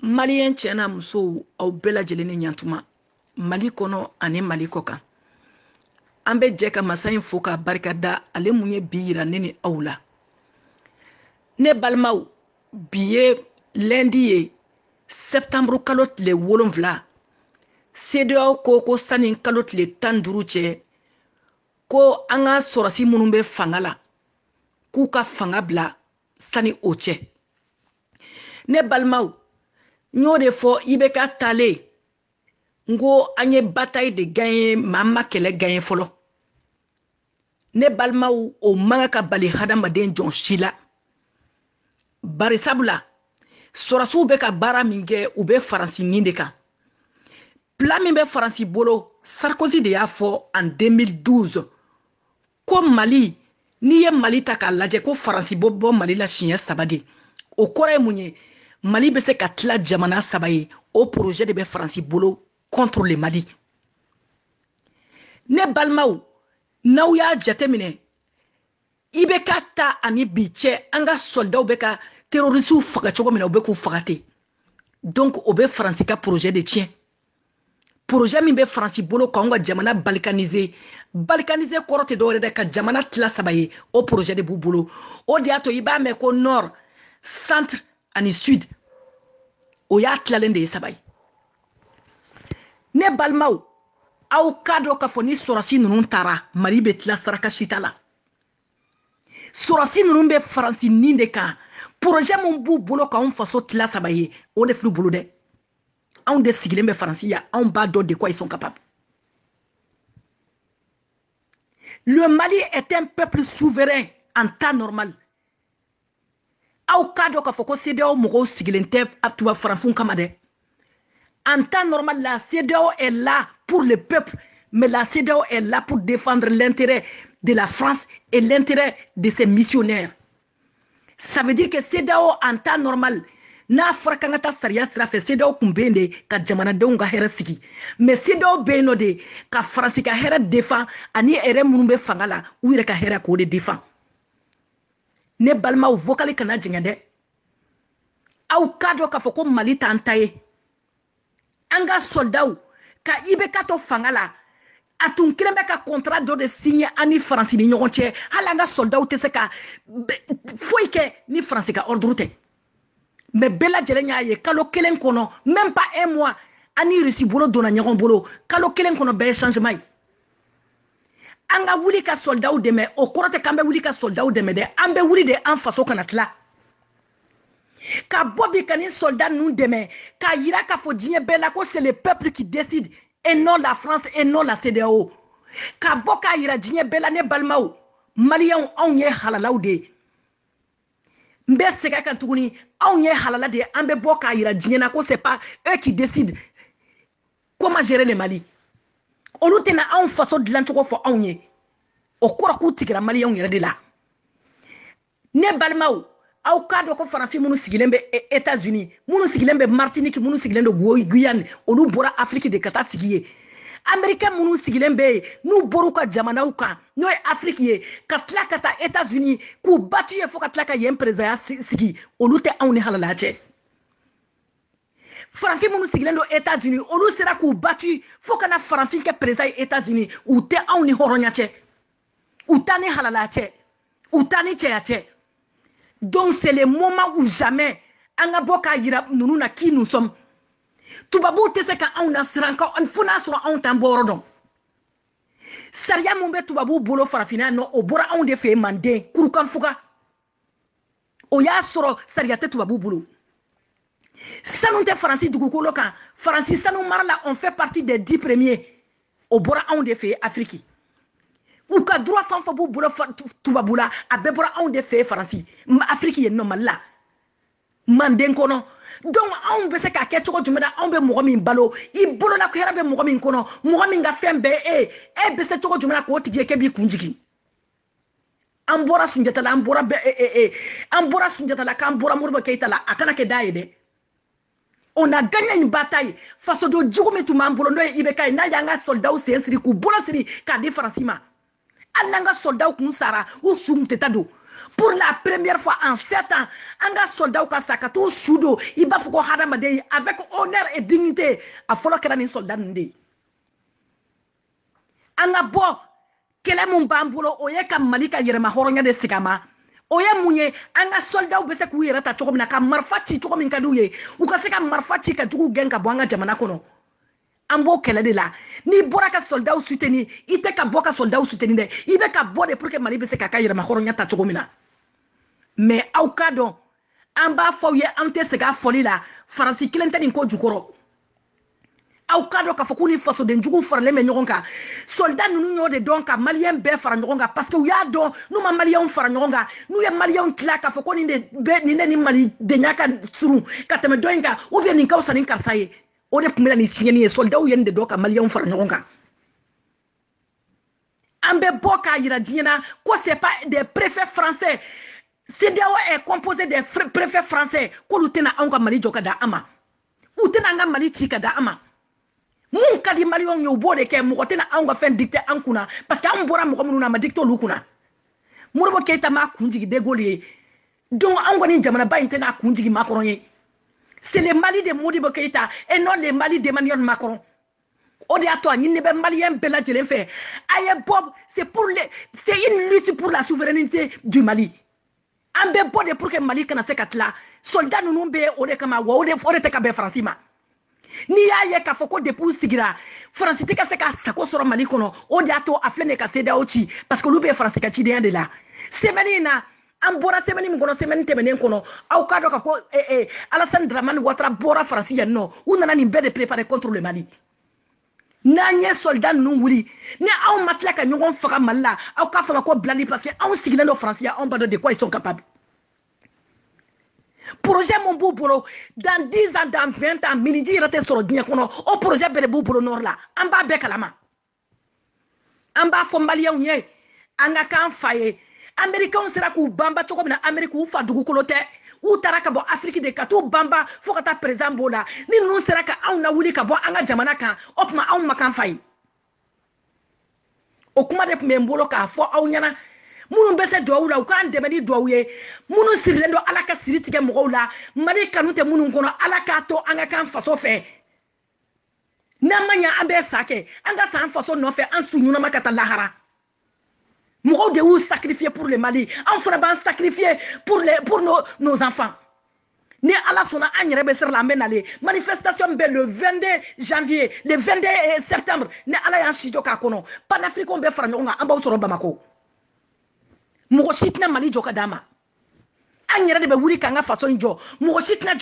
Malien tiana muso au bela jelene nyantuma Mali kono ane Mali koka ambe jeka masayin foka barikada ale munye biyira neni aula ne balmaw biye lundi ye septembre kalo tile 7 CEDEAO ko sani kalo tile 15 cɛ ko an ka sɔrɔsi minnu bɛ fanga la k'u ka fanga bila sani o cɛ ne balimaw n'o de fɔ IBK talen ngo an ye bataille de gagner mama kɛlɛ gagner fɔlɔ ne balimaw o man ka bali hadamaden jɔn si la bari sabula sɔrɔsiw bɛ ka baara min kɛ u bɛ Faransi nin de kan plan min bɛ Faransi bolo Sarkozy de y'a fɔ en 2012 ko Mali n'i ye Mali ta k'a lajɛ ko Faransi bɔ Mali la siɲɛ 3 de o kɔrɔ ye mun ye Mali bɛ se ka tila jamana 3 ye o projet de bɛ Faransi bolo contre le Mali ne balimaw n'aw y'a jateminɛ IBK ta ani bi cɛ an ka soldaw bɛ ka terroriste faga cogo min na u bɛ k'u faga ten donc o bɛ Faransi ka projet de tiɲɛ projet min bɛ Faransi bolo k'anw ka jamana balkaniser kɔrɔ tɛ dɔwɛrɛ dɛ ka jamana tila 3 ye o projet de b'u bolo o de y'a to i b'a mɛn ko nord centre ani sud o y'a tilalen de ye 3 ye ne balimaw aw ka dɔn k'a fɔ ni sɔrɔsi ninnu taara Mali bɛ tila saraka sita la sɔrɔsi ninnu bɛ Faransi nin de kan projet min b'u bolo k'anw faso tila 3 ye o de filɛ bolo dɛ anw de sigilen bɛ Faransi ya anw b'a dɔn de quoi ils sont capables. Le Mali est un peuple souverain en temps normal. Aw ka dɔn k'a fɔ ko CEDEAO mɔgɔw sigilen tɛ tubabu faransiw kama dɛ. En temps normal, la CEDEAO est là pour le peuple, mais la CEDEAO est là pour défendre l'intérêt de la France et l'intérêt de ses missionnaires. Ça veut dire que CEDEAO en temps normal, n'a fɔra k'an ka taa sariya sira fɛ CEDEAO kun bɛ yen de ka jamanadenw ka hɛrɛ sigi mais CEDEAO bɛ yen nɔ de ka Faransi ka hɛrɛ défend ani hɛrɛ minnu bɛ fanga la u yɛrɛ ka hɛrɛ k'o de défend ne balimaw vocal kana jɛngɛ dɛ aw ka dɔn k'a fɔ ko Mali t'an ta ye an ka soldaw ka IBK to fanga la a tun kelen bɛ ka contrat dɔ de signé ani Faransi ni ɲɔgɔn cɛ hali an ka soldaw tɛ se ka foyi kɛ ni Faransi ka ordre tɛ mais bɛɛ lajɛlen y'a ye kalo kelen kɔnɔ même pas 1 mois ani Russie bolo donna ɲɔgɔn bolo kalo kelen kɔnɔ bɛɛ ye changement ye an ka wuli ka soldaw dɛmɛ o kɔrɔ tɛ k'an bɛ wuli ka soldaw dɛmɛ dɛ an bɛ wuli de an faso kana tila ka bɔ bi ka ni soldat ninnu dɛmɛ k'a yira k'a fɔ diɲɛ bɛɛ la ko c'est le peuple qui décide et non la France et non la CEDEAO ka bɔ k'a yira diɲɛ bɛɛ la ne balimaw maliyɛnw anw ye halalaw de ye n bɛ segin kan tuguni anw ye halala de ye an bɛ bɔ k'a yira diɲɛ na ko c'est pas eux qui décident comment gérer le Mali olu tɛna anw faso dilancogo fɔ anw ye o kɔrɔ k'u tigɛra maliyɛnw yɛrɛ de la ne balimaw aw ka dɔn ko farafin minnu sigilen bɛ États-Unis minnu sigilen bɛ Martinique minnu sigilen bɛ Guyane olu bɔra Afrique de ka taa sigi ye américain minnu sigilen bɛ yen n'u bɔr'u ka jamanaw kan n'o ye Afrique ye ka tila ka taa États-Unis k'u battu ye fo ka tila ka yen président sigi olu tɛ anw ni halala cɛ farafin minnu sigilen don États-Unis olu sera k'u battu fo ka na farafin kɛ président ye États-Unis u tɛ anw ni hɔrɔnya cɛ u t'a ni halala cɛ u t'a ni cɛya cɛ donc c'est le moment où jamais an ka bɔ k'a yira ninnu na qui nous sommes tubabuw tɛ se ka anw nasiran fo n'a sɔrɔ anw t'an bɔyɔrɔ dɔn sariya min bɛ tubabuw bolo farafinna nɔ o bɔra anw de fɛ yen Manden Kurukanfuga o y'a sɔrɔ sariya tɛ tubabuw bolo sanu tɛ Faransi dugukolo kan Faransi sanu mara la on fait partie des 10 premiers o bɔra anw de fɛ yen Afrique u ka droit fɛn fɛn b'u bolo tubabu la a bɛɛ bɔra anw de fɛ yen Faransi Afrique yen nɔ Mali la Manden kɔnɔ donc anw bɛ se k'a kɛ cogo jumɛn na anw bɛ mɔgɔ min balo i bolola ko hɛrɛ bɛ mɔgɔ min kɔnɔ mɔgɔ min ka fɛn bɛɛ e bɛ se cogo jumɛn na k'o tigi ye k'e b'i kun jigin an bɔra Sunjata la an bɔra Sunjata la k'an bɔra Modibo Keyita la a kana kɛ da ye dɛ on a gagné une bataille fasoden jugu min tun b'an bolo n'o ye IBK ye n'a y'an ka soldaw sen siri k'u bolo siri k'a di Faransi ma hali n'an ka soldaw kun sara u su kun tɛ taa don Pour la première fois en 7 ans, anga soldat ka sakato sudo, iba fuko hadamade avec honneur et dignité. A folo kera ni soldat ndi. Anga bo kele mun bambulo oye ka malika yerema horonya de sigama. Oye munye anga soldat bese ku yera ta choko mina ka marfati choko min kaduye. U ka se ka marfati ka jugu genga bwanga jamana kono. Ambo kele de la ni bora ka soldat soutenir ite ka boka soldat soutenir de ibe ka bode pour que mali be se ka kayira ma horonya ta chogomina mais au cas don amba fawye ante se ga foli la faransi kilente ni ko jukoro au cas don ka fokuni faso de njugu farle me nyogonka soldat nunu nyo de donc malien be fara nyogonga parce que ya don nous ma malien fara nyogonga nous ya malien tla ka fokoni de be ni mali de nyaka suru ka teme doinga ou bien ni ka usani karsaye o de kumela ni signeni soldat ou yende doka malien fara nyogonga ambe boka yira diena ko c'est pas des préfets français CEDEAO est composé des préfets français ko lutena anga mali joka da ama utena anga mali chika da ama mun kadi malien yo bode ke mu kotena anga fen dicter ankuna parce que am bora mo ko na ma dicter lukuna murbo keita ma kunjigi de golier donc anga ni jamana ba intena kunjigi Macron ye. C'est le Mali de Modibo Keïta et non le Mali d'Emmanuel Macron. Odiato, il n'est pas malien bella de fait. Aïe Bob, c'est une lutte pour la souveraineté du Mali. Ambe Bob pour que Mali kana se katla. Soldats nous n'ombe ode kama wa ode fore te kabe Francima. Ni aye ka foko depuis sigira. France te ka se ka sako soro Mali kono. Odiato aflene ka seda ochi parce que lube France ka chi de la. Semenina Ambora semeni mgono semeni temenen kono au kado ka ko Alassane Dramane Ouattara bora France ya no unana ni mbede préparer contre le Mali nanye soldat nu wuri ne au matla ka nyon faka malla au ka fama ko blandi parce que au signé no France ya on bado de quoi ils sont capables projet mon boubolo dans 10 ans dans 20 ans miniji rate soro dnya kono au projet bere boubolo nord là amba be kalama amba fo malien nye anga kan faye Américains sera ku bamba toko na Amérique ou fa dugu kolote ou taraka bo Afrique de katou bamba fo kata présent bola ni nous sera ka on na wuli ka bo anga jamana kan opma on makan fay o kuma de mbolo ka fo aw nyana munu bese do wula ko an demani do wuye munu sirlendo alaka siritige mo wula mari kanute munu kono alaka to anga kan faso fe namanya ambe sake anga san faso no fe an sunyuna makata lahara. Nous devons sacrifier pour le Mali. On fera sacrifier pour nos enfants. Ne ala sona anyere sur la menale. Manifestation le 22 janvier, le 22 septembre. Ne ala yan shijo ka kono. Panafricain be fara nyonga amba usoro Bamako. Mugo shitna Mali joka dama. Anyere de be wuri kanga façon jo. Mugo shitna